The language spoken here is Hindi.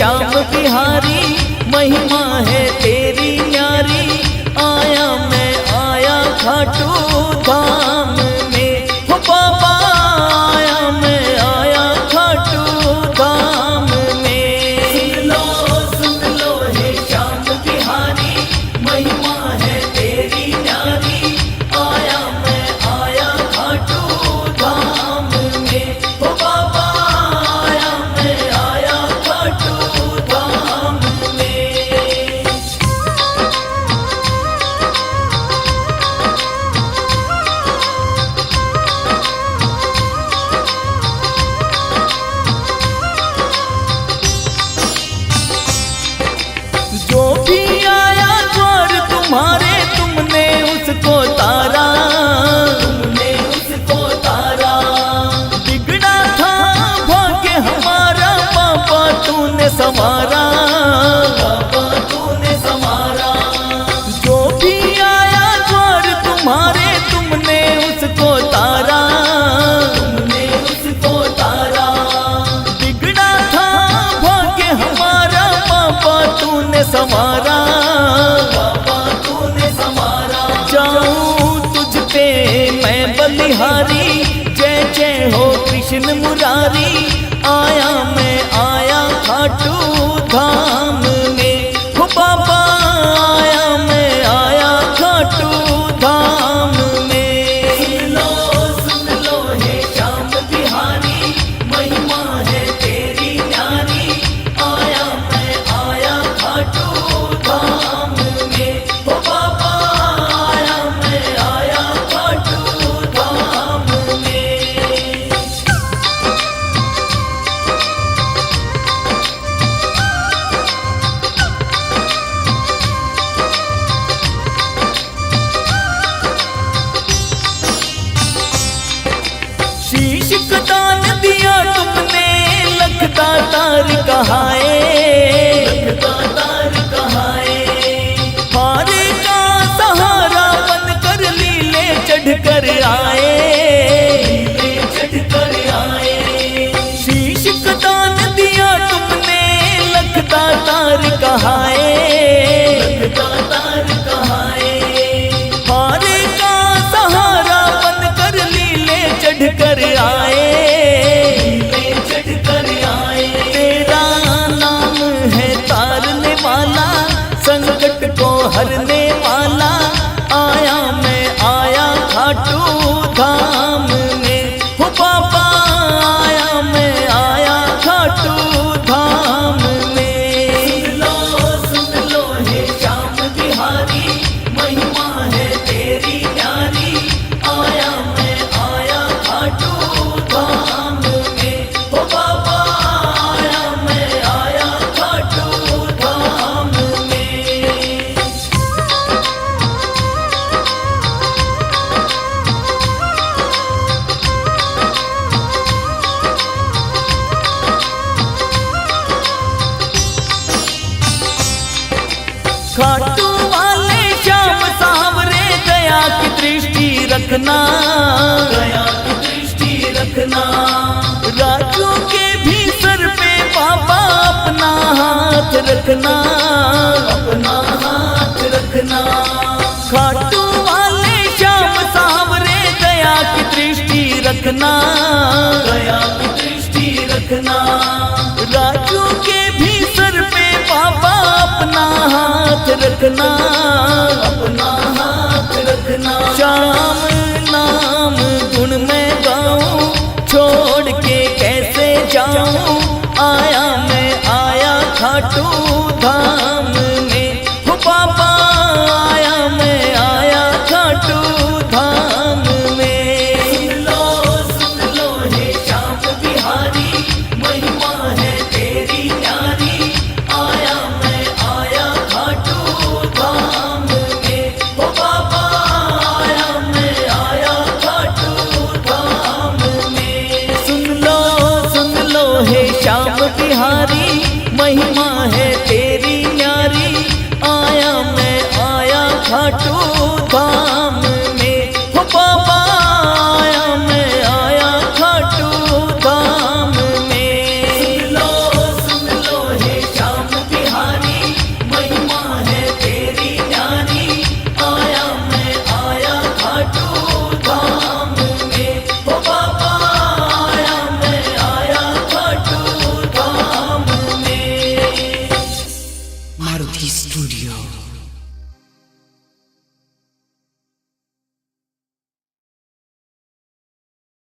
श्याम बिहारी, महिमा है तेरी न्यारी। आया मैं आया खाटू धाम में, हो बाबा आया मैं आया खाटू धाम में। सुन लो हे श्याम बिहारी, महिमा है तेरी न्यारी। आया मैं आया खाटू धाम में, हो बाबा आया मैं आया खाटू धाम में। जो भी आया द्वार तुम्हारे, तुमने उसको तारा, तुमने उसको तारा। बिगड़ा था भाग्य हमारा, बाबा तूने संवारा, बाबा तूने संवारा। जो भी आया द्वार तुम्हारे, तुमने उसको तारा, तुमने उसको तारा। बिगड़ा था भाग्य हमारा, बाबा तूने संवारा, बाबा तूने संवारा। जाऊं तुझ पे मैं बलिहारी, जय जय हो कृष्ण मुरारी। आया मैं आया खाटू धाम में, हो बाबा आया मैं आया खाटू धाम में। सुन लो हे श्याम बिहारी, महिमा है तेरी न्यारी। आया मैं आया खाटू धाम में, हो बाबा आया मैं आया खाटू धाम में। शीश का दान दिया तुमने, लखता तार कहाए, लखता तार कहाए। हारे का सहारा बनकर लीले चढ़कर आए, लीले चढ़कर आए। शीश का दान दिया तुमने, लखता तार कहाए, लखता तार कहाए। हारे का सहारा बनकर लीले चढ़कर आए, लीले चढ़कर आए। तेरा नाम है तारने वाला, संकट को हरने वाला। आया मैं आया खाटू धाम में, हो बाबा आया मैं आया खाटू धाम में। सुन लो हे श्याम बिहारी, महिमा है तेरी न्यारी। आया मैं आया खाटू धाम में, हो बाबा आया मैं आया खाटू धाम में। खाटू वाले श्याम सांवरे, दया की दृष्टि रखना, दया की दृष्टि रखना। राजू के भी सर पे बाबा अपना हाथ रखना, अपना हाथ रखना। खाटू वाले श्याम सांवरे, दया की दृष्टि रखना, दया की दृष्टि रखना। राजू के भी सर पे बाबा अपना हाथ रखना, अपना हाथ रखना। श्याम नाम गुण मैं गाऊं, छोड़ के कैसे जाऊं। आया मैं आया खाटू धाम में, हो बाबा आया मैं आया खाटू धाम में। सुन लो हे श्याम बिहारी, महिमा है तेरी न्यारी। आया मैं आया खाटू धाम में, हो बाबा आया मैं आया खाटू धाम में। सुन लो हे श्याम बिहारी,